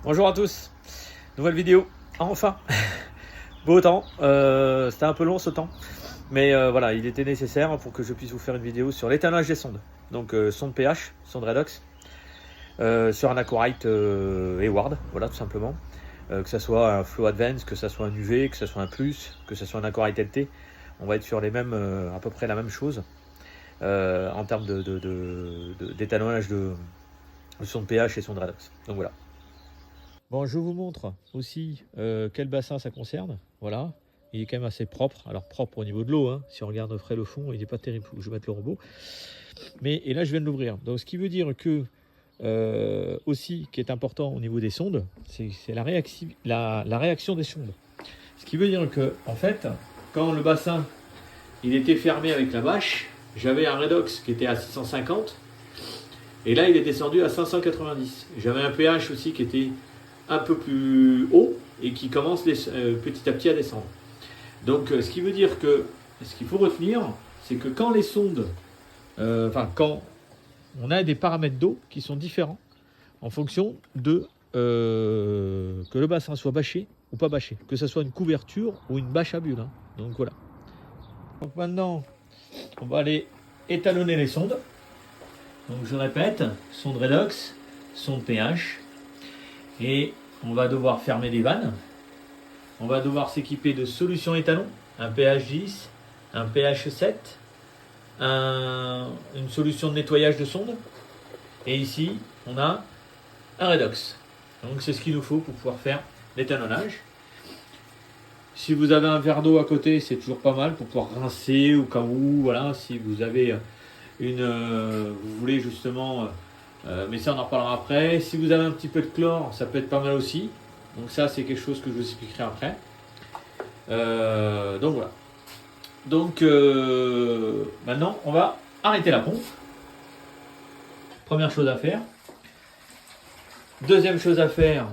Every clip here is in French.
Bonjour à tous, nouvelle vidéo, enfin, beau temps, c'était un peu long ce temps, mais voilà, il était nécessaire pour que je puisse vous faire une vidéo sur l'étalonnage des sondes. Donc sonde pH, sonde redox, sur un Acorite Hayward, voilà tout simplement. Que ce soit un Flow Advance, que ce soit un UV, que ce soit un Plus, que ce soit un Acorite LT, on va être sur les mêmes, à peu près la même chose en termes d'étalonnage de sonde pH et sonde redox. Donc voilà. Bon, je vous montre aussi quel bassin ça concerne. Voilà, il est quand même assez propre. Alors propre au niveau de l'eau, hein. Si on regarde frais le fond, il n'est pas terrible. Je vais mettre le robot. Mais et là, je viens de l'ouvrir. Donc, ce qui veut dire que aussi, qui est important au niveau des sondes, c'est la réaction des sondes. Ce qui veut dire que, en fait, quand le bassin il était fermé avec la bâche, j'avais un redox qui était à 650. Et là, il est descendu à 590. J'avais un pH aussi qui était un peu plus haut et qui commence petit à petit à descendre. Donc ce qui veut dire que ce qu'il faut retenir, c'est que quand les sondes, quand on a des paramètres d'eau qui sont différents en fonction de que le bassin soit bâché ou pas bâché, que ce soit une couverture ou une bâche à bulles. Hein. Donc voilà. Donc maintenant, on va aller étalonner les sondes. Donc je répète, sonde redox, sonde pH. Et on va devoir fermer les vannes. On va devoir s'équiper de solutions étalons, un pH 10, un pH 7, une solution de nettoyage de sonde. Et ici, on a un redox. Donc c'est ce qu'il nous faut pour pouvoir faire l'étalonnage. Si vous avez un verre d'eau à côté, c'est toujours pas mal pour pouvoir rincer au cas où. Voilà, si vous avez vous voulez justement... mais ça on en reparlera après. Si vous avez un petit peu de chlore, ça peut être pas mal aussi. Donc ça c'est quelque chose que je vous expliquerai après. Donc voilà. Donc maintenant on va arrêter la pompe. Première chose à faire. Deuxième chose à faire,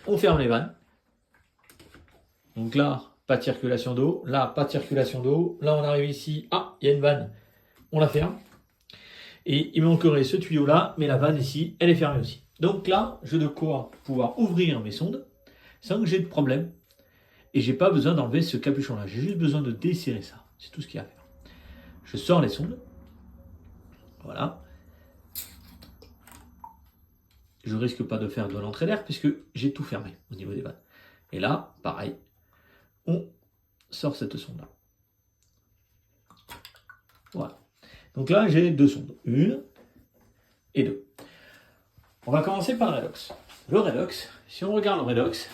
on ferme les vannes. Donc là, pas de circulation d'eau. Là, pas de circulation d'eau. Là on arrive ici. Ah, il y a une vanne. On la ferme. Et il manquerait ce tuyau là, mais la vanne ici, elle est fermée aussi. Donc là, j'ai de quoi pouvoir ouvrir mes sondes sans que j'ai de problème. Et j'ai pas besoin d'enlever ce capuchon là. J'ai juste besoin de desserrer ça. C'est tout ce qu'il y a à faire. Je sors les sondes. Voilà. Je risque pas de faire de l'entrée d'air puisque j'ai tout fermé au niveau des vannes. Et là, pareil, on sort cette sonde là. Voilà. Donc là, j'ai deux sondes. Une et deux. On va commencer par le redox. Le redox, si on regarde le redox,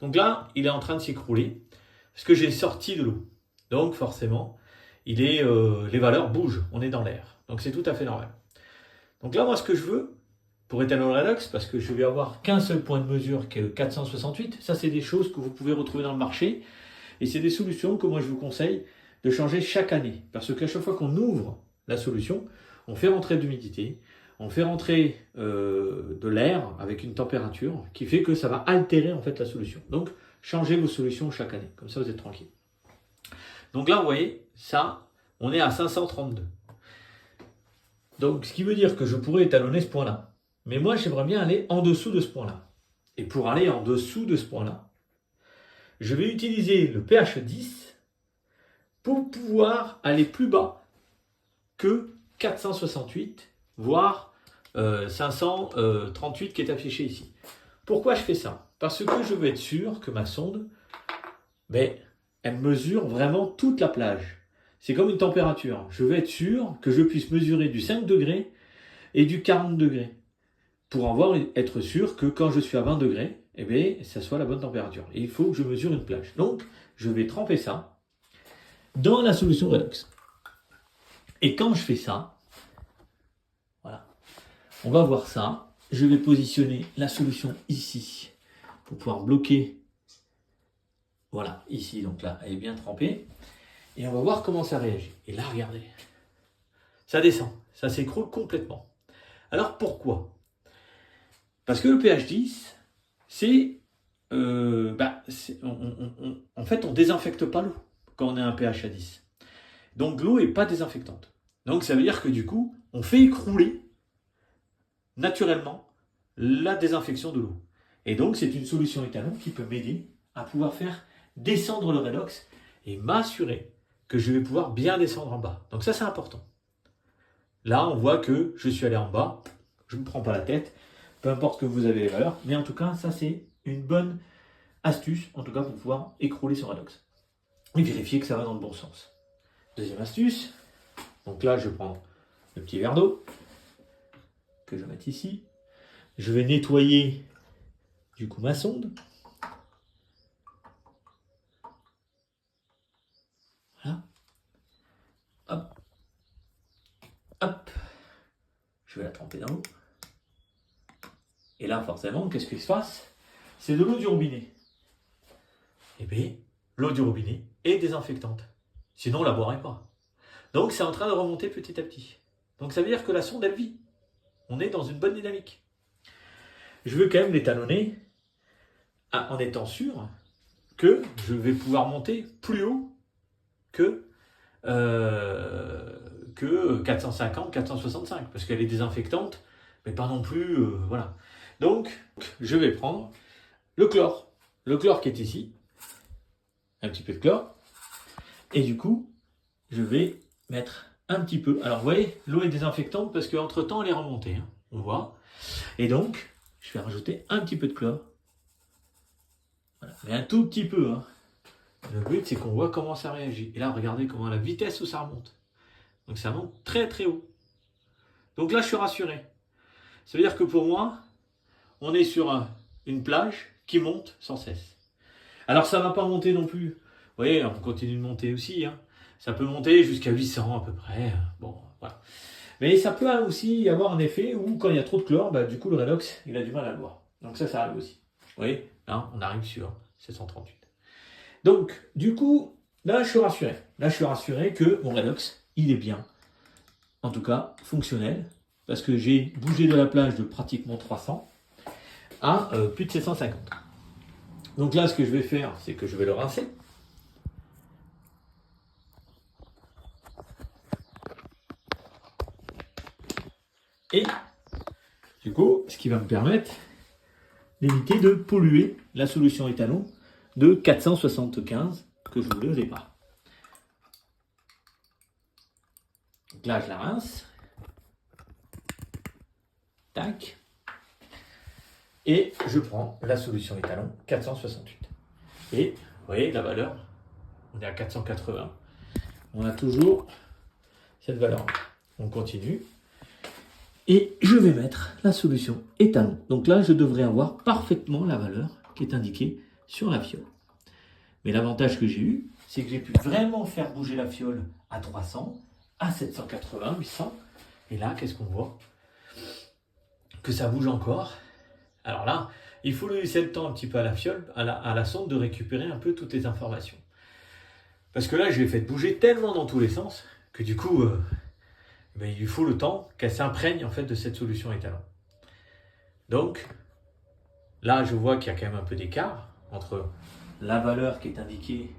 donc là, il est en train de s'écrouler parce que j'ai sorti de l'eau. Donc forcément, les valeurs bougent, on est dans l'air. Donc c'est tout à fait normal. Donc là, moi, ce que je veux, pour étalonner le redox, parce que je vais avoir qu'un seul point de mesure qui est le 468, ça c'est des choses que vous pouvez retrouver dans le marché, et c'est des solutions que moi je vous conseille de changer chaque année. Parce qu'à chaque fois qu'on ouvre la solution, on fait rentrer de l'humidité, on fait rentrer de l'air avec une température qui fait que ça va altérer en fait la solution. Donc, changez vos solutions chaque année. Comme ça, vous êtes tranquille. Donc là, vous voyez, ça, on est à 532. Donc, ce qui veut dire que je pourrais étalonner ce point-là. Mais moi, j'aimerais bien aller en dessous de ce point-là. Et pour aller en dessous de ce point-là, je vais utiliser le pH 10 pour pouvoir aller plus bas que 468, voire 538 qui est affiché ici. Pourquoi je fais ça? Parce que je veux être sûr que ma sonde, elle mesure vraiment toute la plage. C'est comme une température. Je veux être sûr que je puisse mesurer du 5 degrés et du 40 degrés. Pour être sûr que quand je suis à 20 degrés, ça soit la bonne température. Et il faut que je mesure une plage. Donc, je vais tremper ça dans la solution redox. Et quand je fais ça, voilà, on va voir ça. Je vais positionner la solution ici pour pouvoir bloquer. Voilà, ici, donc là, elle est bien trempée. Et on va voir comment ça réagit. Et là, regardez, ça descend, ça s'écroule complètement. Alors pourquoi? Parce que le pH 10, en fait, on ne désinfecte pas l'eau quand on a un pH à 10. Donc l'eau n'est pas désinfectante. Donc ça veut dire que du coup, on fait écrouler naturellement la désinfection de l'eau. Et donc, c'est une solution étalon qui peut m'aider à pouvoir faire descendre le redox et m'assurer que je vais pouvoir bien descendre en bas. Donc ça, c'est important. Là, on voit que je suis allé en bas, je ne me prends pas la tête, peu importe que vous avez les valeurs, mais en tout cas, ça, c'est une bonne astuce, en tout cas, pour pouvoir écrouler ce redox. Et vérifier que ça va dans le bon sens. Deuxième astuce, donc là, je vais prendre le petit verre d'eau que je vais mettre ici. Je vais nettoyer du coup ma sonde. Voilà. Hop. Hop. Je vais la tremper dans l'eau. Et là, forcément, qu'est-ce qui se passe? C'est de l'eau du robinet. Eh bien, l'eau du robinet est désinfectante. Sinon, on ne la boirait pas. Donc, c'est en train de remonter petit à petit. Donc, ça veut dire que la sonde, elle vit. On est dans une bonne dynamique. Je veux quand même l'étalonner en étant sûr que je vais pouvoir monter plus haut que 450, 465, parce qu'elle est désinfectante, mais pas non plus, voilà. Donc, je vais prendre le chlore qui est ici, un petit peu de chlore, et du coup, je vais mettre un petit peu. Alors, vous voyez, l'eau est désinfectante parce qu'entre temps, elle est remontée, hein, on voit. Et donc, je vais rajouter un petit peu de chlore. Voilà, mais un tout petit peu, hein. Le but, c'est qu'on voit comment ça réagit. Et là, regardez comment la vitesse où ça remonte. Donc, ça monte très, très haut. Donc là, je suis rassuré. Ça veut dire que pour moi, on est sur une plage qui monte sans cesse. Alors, ça ne va pas monter non plus. Vous voyez, on continue de monter aussi, hein. Ça peut monter jusqu'à 800 à peu près. Bon, voilà. Mais ça peut aussi y avoir un effet où, quand il y a trop de chlore, bah, du coup, le redox, il a du mal à le voir. Donc ça arrive aussi. Vous voyez, là, on arrive sur 738. Donc, du coup, là, je suis rassuré. Là, je suis rassuré que mon redox, il est bien. En tout cas, fonctionnel. Parce que j'ai bougé de la plage de pratiquement 300 à plus de 750. Donc là, ce que je vais faire, c'est que je vais le rincer. Et du coup, ce qui va me permettre d'éviter de polluer la solution étalon de 475 que je voulais au départ. Donc là, je la rince. Tac. Et je prends la solution étalon 468. Et vous voyez la valeur, on est à 480. On a toujours cette valeur. On continue. Et je vais mettre la solution étalon. Donc là, je devrais avoir parfaitement la valeur qui est indiquée sur la fiole. Mais l'avantage que j'ai eu, c'est que j'ai pu vraiment faire bouger la fiole à 300, à 780, 800. Et là, qu'est-ce qu'on voit? Que ça bouge encore. Alors là, il faut laisser le temps un petit peu à la fiole, à la sonde, de récupérer un peu toutes les informations. Parce que là, je l'ai fait bouger tellement dans tous les sens que du coup, il lui faut le temps qu'elle s'imprègne en fait de cette solution étalon. Donc, là, je vois qu'il y a quand même un peu d'écart entre la valeur qui est indiquée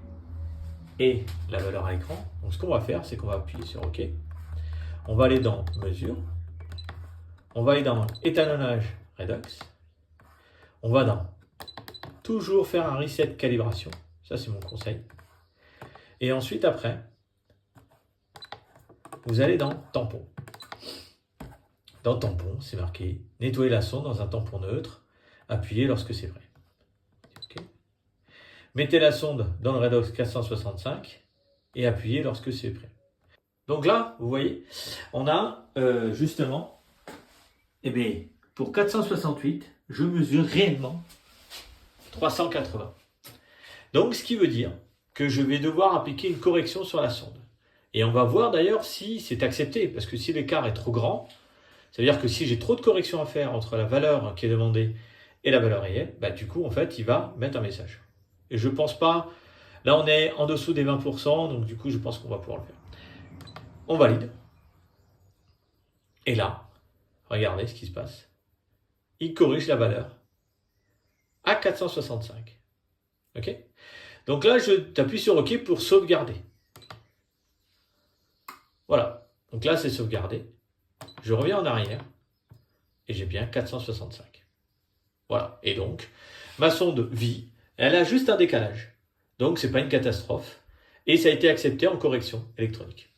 et la valeur à l'écran. Donc, ce qu'on va faire, c'est qu'on va appuyer sur OK. On va aller dans Mesure. On va aller dans Étalonnage Redox. On va dans toujours faire un reset calibration. Ça, c'est mon conseil. Et ensuite, après, vous allez dans Tampon. Dans Tampon, c'est marqué nettoyer la sonde dans un tampon neutre. Appuyez lorsque c'est prêt. Okay. Mettez la sonde dans le redox 465 et appuyez lorsque c'est prêt. Donc là, vous voyez, on a justement, pour 468, je mesure réellement 380. Donc, ce qui veut dire que je vais devoir appliquer une correction sur la sonde. Et on va voir d'ailleurs si c'est accepté, parce que si l'écart est trop grand, ça veut dire que si j'ai trop de corrections à faire entre la valeur qui est demandée et la valeur réelle, du coup, en fait, il va mettre un message. Et je pense pas, là on est en dessous des 20%, donc du coup, je pense qu'on va pouvoir le faire. On valide. Et là, regardez ce qui se passe. Il corrige la valeur à 465. OK? Donc là, je t'appuie sur OK pour sauvegarder. Voilà. Donc là, c'est sauvegardé. Je reviens en arrière et j'ai bien 465. Voilà. Et donc, ma sonde vit, elle a juste un décalage. Donc, c'est pas une catastrophe. Et ça a été accepté en correction électronique.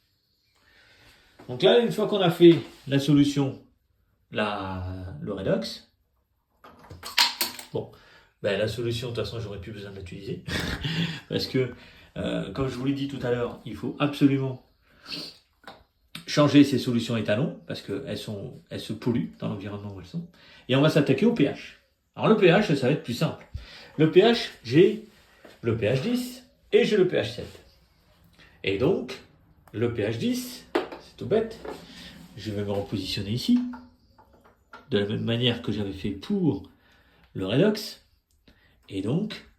Donc là, une fois qu'on a fait la solution, le redox, bon, ben la solution, de toute façon, j'aurais plus besoin de l'utiliser. Parce que, comme je vous l'ai dit tout à l'heure, il faut absolument changer ces solutions étalons, parce qu'elles se polluent dans l'environnement où elles sont. Et on va s'attaquer au pH. Alors le pH, ça va être plus simple. Le pH, j'ai le pH 10 et j'ai le pH 7. Et donc, le pH 10, c'est tout bête. Je vais me repositionner ici, de la même manière que j'avais fait pour le redox. Et donc,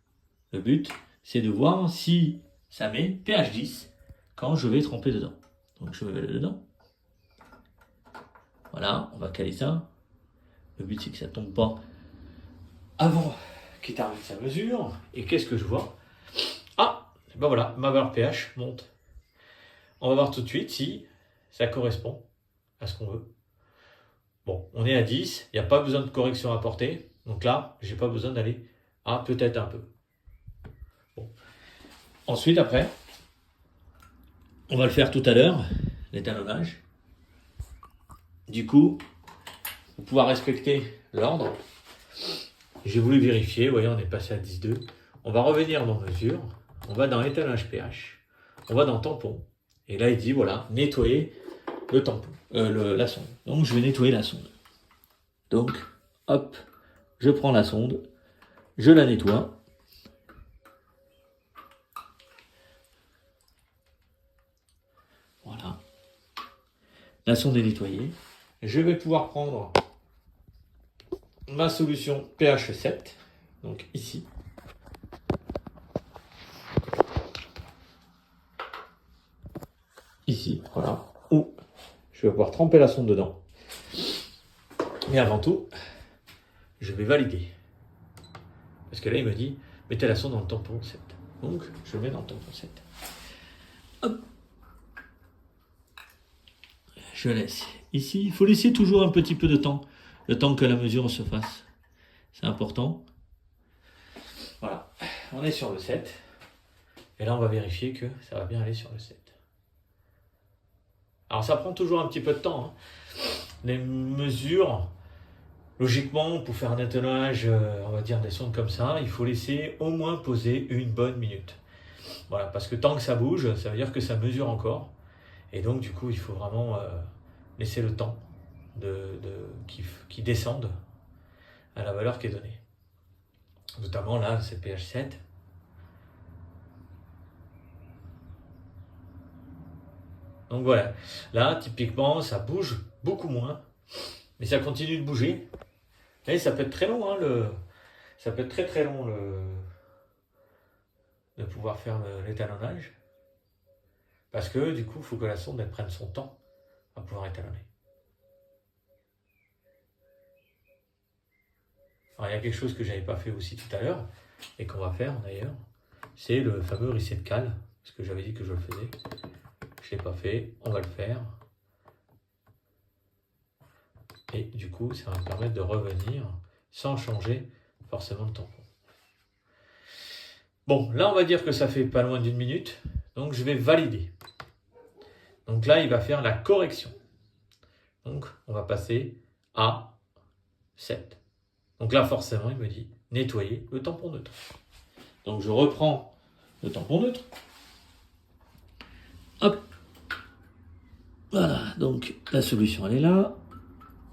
le but, c'est de voir si ça met pH 10 quand je vais tremper dedans. Donc, je vais dedans. Voilà, on va caler ça. Le but, c'est que ça ne tombe pas avant qu'il termine sa mesure. Et qu'est-ce que je vois? Ah, ben voilà, ma valeur pH monte. On va voir tout de suite si ça correspond à ce qu'on veut. Bon, on est à 10, il n'y a pas besoin de correction à apporter. Donc là, j'ai pas besoin d'aller à peut-être un peu. Bon. Ensuite, après, on va le faire tout à l'heure, l'étalonnage. Du coup, pour pouvoir respecter l'ordre, j'ai voulu vérifier, vous voyez, on est passé à 10,2. On va revenir dans mesure, on va dans étalonnage pH, on va dans tampon, et là il dit, voilà, nettoyer le tampon, la sonde. Donc je vais nettoyer la sonde. Donc, hop, je prends la sonde, je la nettoie. Voilà. La sonde est nettoyée. Je vais pouvoir prendre ma solution pH 7, donc ici. Ici, voilà. Où je vais pouvoir tremper la sonde dedans. Mais avant tout, je vais valider. Parce que là, il me dit, mettez la sonde dans le tampon 7. Donc, je le mets dans le tampon 7. Hop. Je laisse ici. Il faut laisser toujours un petit peu de temps, le temps que la mesure se fasse. C'est important. Voilà, on est sur le 7. Et là, on va vérifier que ça va bien aller sur le 7. Alors, ça prend toujours un petit peu de temps. Les mesures, logiquement, pour faire un étalonnage, on va dire des sondes comme ça, il faut laisser au moins poser une bonne minute. Voilà, parce que tant que ça bouge, ça veut dire que ça mesure encore. Et donc, du coup, il faut vraiment laisser le temps qui descende à la valeur qui est donnée. Notamment là, c'est pH 7. Donc voilà, là, typiquement, ça bouge beaucoup moins, mais ça continue de bouger. Et ça peut être très long, ça peut être très très long de pouvoir faire l'étalonnage. Parce que du coup, il faut que la sonde elle prenne son temps à pouvoir étalonner. Alors, il y a quelque chose que je n'avais pas fait aussi tout à l'heure, et qu'on va faire d'ailleurs, c'est le fameux reset cal, parce que j'avais dit que je le faisais. Je ne l'ai pas fait, on va le faire. Et du coup, ça va me permettre de revenir sans changer forcément de tampon. Bon, là, on va dire que ça fait pas loin d'une minute. Donc, je vais valider. Donc là, il va faire la correction. Donc, on va passer à 7. Donc là, forcément, il me dit nettoyer le tampon neutre. Donc, je reprends le tampon neutre. Hop. Voilà, donc la solution, elle est là.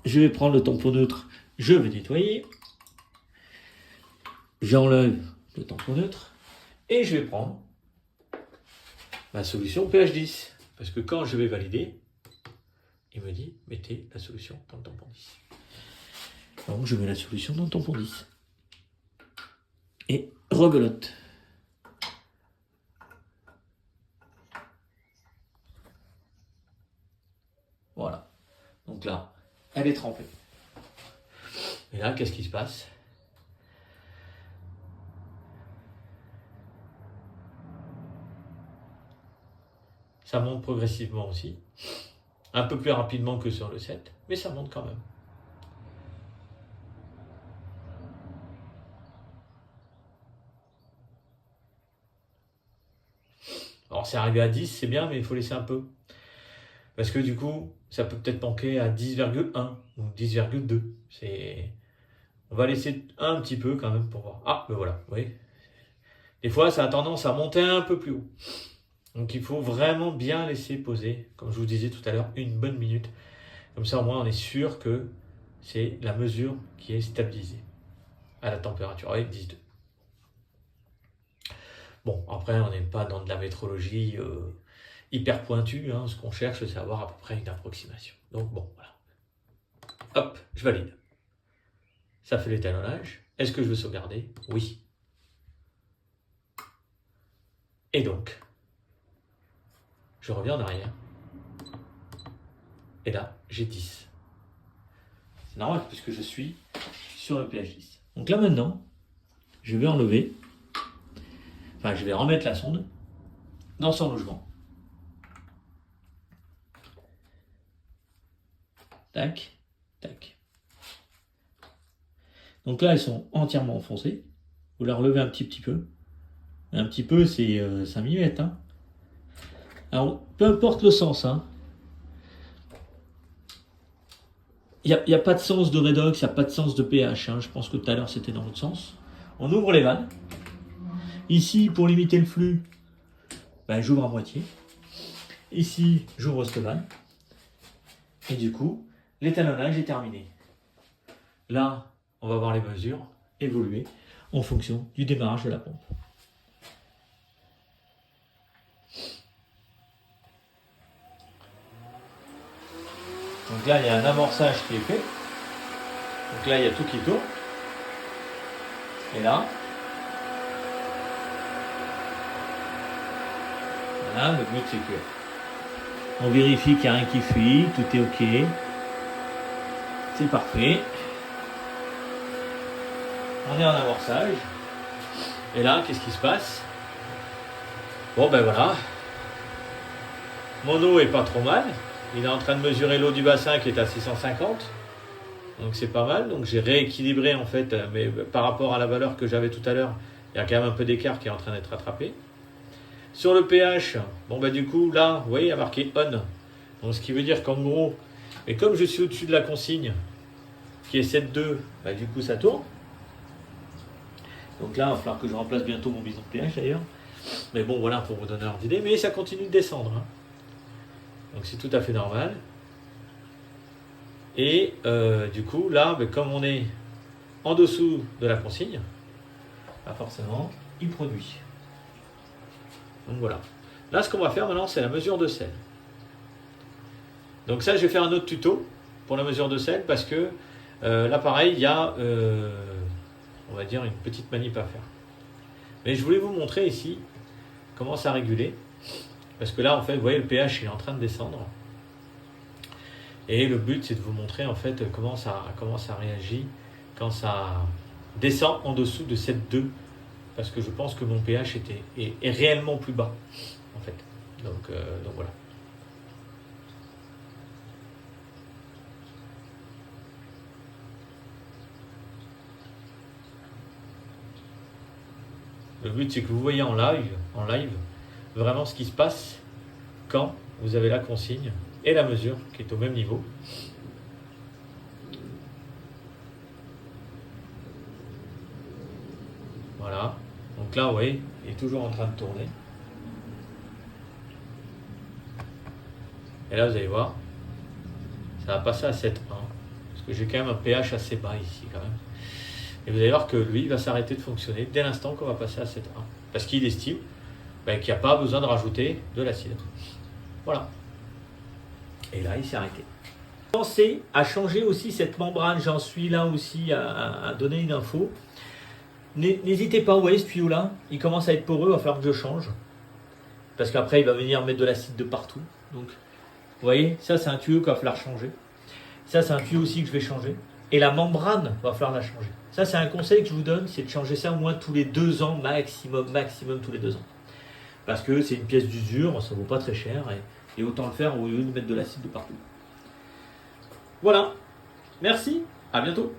Je vais prendre le tampon neutre, je vais nettoyer. J'enlève le tampon neutre et je vais prendre ma solution pH 10. Parce que quand je vais valider, il me dit mettez la solution dans le tampon 10. Donc je mets la solution dans le tampon 10. Et rebelote. Voilà. Donc là, elle est trempée. Et là, qu'est-ce qui se passe? Ça monte progressivement aussi. Un peu plus rapidement que sur le 7, mais ça monte quand même. Alors c'est arrivé à 10, c'est bien, mais il faut laisser un peu. Parce que du coup, ça peut peut-être manquer à 10,1 ou 10,2. On va laisser un petit peu quand même pour voir. Ah, ben voilà, vous voyez. Des fois, ça a tendance à monter un peu plus haut. Donc il faut vraiment bien laisser poser, comme je vous disais tout à l'heure, une bonne minute. Comme ça, au moins, on est sûr que c'est la mesure qui est stabilisée à la température, avec 10,2. Bon, après, on n'est pas dans de la métrologie hyper pointue. Hein. Ce qu'on cherche, c'est avoir à peu près une approximation. Donc bon, voilà. Hop, je valide. Ça fait l'étalonnage. Est-ce que je veux sauvegarder? Oui. Et donc, je reviens en arrière. Et là, j'ai 10. C'est normal puisque je suis sur le pH 10. Donc là maintenant, je vais enlever, enfin je vais remettre la sonde dans son logement. Tac, tac. Donc là, elles sont entièrement enfoncées. Vous la relevez un petit peu. Un petit peu, c'est 5 mm. Hein. Alors, peu importe le sens, hein. Il n'y a pas de sens de redox, il n'y a pas de sens de pH. Hein. Je pense que tout à l'heure, c'était dans l'autre sens. On ouvre les vannes. Ici, pour limiter le flux, ben, j'ouvre à moitié. Ici, j'ouvre cette vanne. Et du coup, l'étalonnage est terminé. Là, on va voir les mesures évoluer en fonction du démarrage de la pompe. Donc là, il y a un amorçage qui est fait. Donc là, il y a tout qui tourne. Et là, voilà, le but c'est que on vérifie qu'il n'y a rien qui fuit, tout est ok. C'est parfait. On est en amorçage. Et là, qu'est-ce qui se passe? Bon ben voilà. Mon eau est pas trop mal. Il est en train de mesurer l'eau du bassin qui est à 650. Donc c'est pas mal. Donc j'ai rééquilibré en fait, mais par rapport à la valeur que j'avais tout à l'heure, il y a quand même un peu d'écart qui est en train d'être rattrapé. Sur le pH, bon bah du coup là, vous voyez, il y a marqué on. Donc ce qui veut dire qu'en gros, et comme je suis au-dessus de la consigne, qui est 7,2, bah du coup ça tourne. Donc là, il va falloir que je remplace bientôt mon bison de pH d'ailleurs. Mais bon voilà, pour vous donner un ordre d'idée, mais ça continue de descendre. Hein. Donc c'est tout à fait normal. Et du coup, là, comme on est en dessous de la consigne, bah forcément, il produit. Donc voilà. Là, ce qu'on va faire maintenant, c'est la mesure de sel. Donc ça, je vais faire un autre tuto pour la mesure de sel parce que là, pareil, il y a, on va dire, une petite manip à faire. Mais je voulais vous montrer ici comment ça réguler. Parce que là, en fait, vous voyez, le pH il est en train de descendre. Et le but, c'est de vous montrer en fait comment ça réagit quand ça descend en dessous de 7,2. Parce que je pense que mon pH est réellement plus bas, en fait. Donc voilà. Le but, c'est que vous voyez en live, vraiment ce qui se passe quand vous avez la consigne et la mesure qui est au même niveau. Voilà. Donc là, vous voyez, il est toujours en train de tourner. Et là, vous allez voir, ça va passer à 7,1. Parce que j'ai quand même un pH assez bas ici, quand même. Et vous allez voir que lui, il va s'arrêter de fonctionner dès l'instant qu'on va passer à 7,1. Parce qu'il estime qu'il n'y a pas besoin de rajouter de l'acide. Voilà. Et là, il s'est arrêté. Pensez à changer aussi cette membrane. J'en suis là aussi à donner une info. N'hésitez pas, vous voyez ce tuyau-là, il commence à être poreux, il va falloir que je change. Parce qu'après, il va venir mettre de l'acide de partout. Donc, vous voyez, ça, c'est un tuyau qu'il va falloir changer. Ça, c'est un tuyau aussi que je vais changer. Et la membrane, il va falloir la changer. Ça, c'est un conseil que je vous donne, c'est de changer ça au moins tous les 2 ans, maximum tous les 2 ans. Parce que c'est une pièce d'usure, ça ne vaut pas très cher, et autant le faire au lieu de mettre de l'acide de partout. Voilà, merci, à bientôt.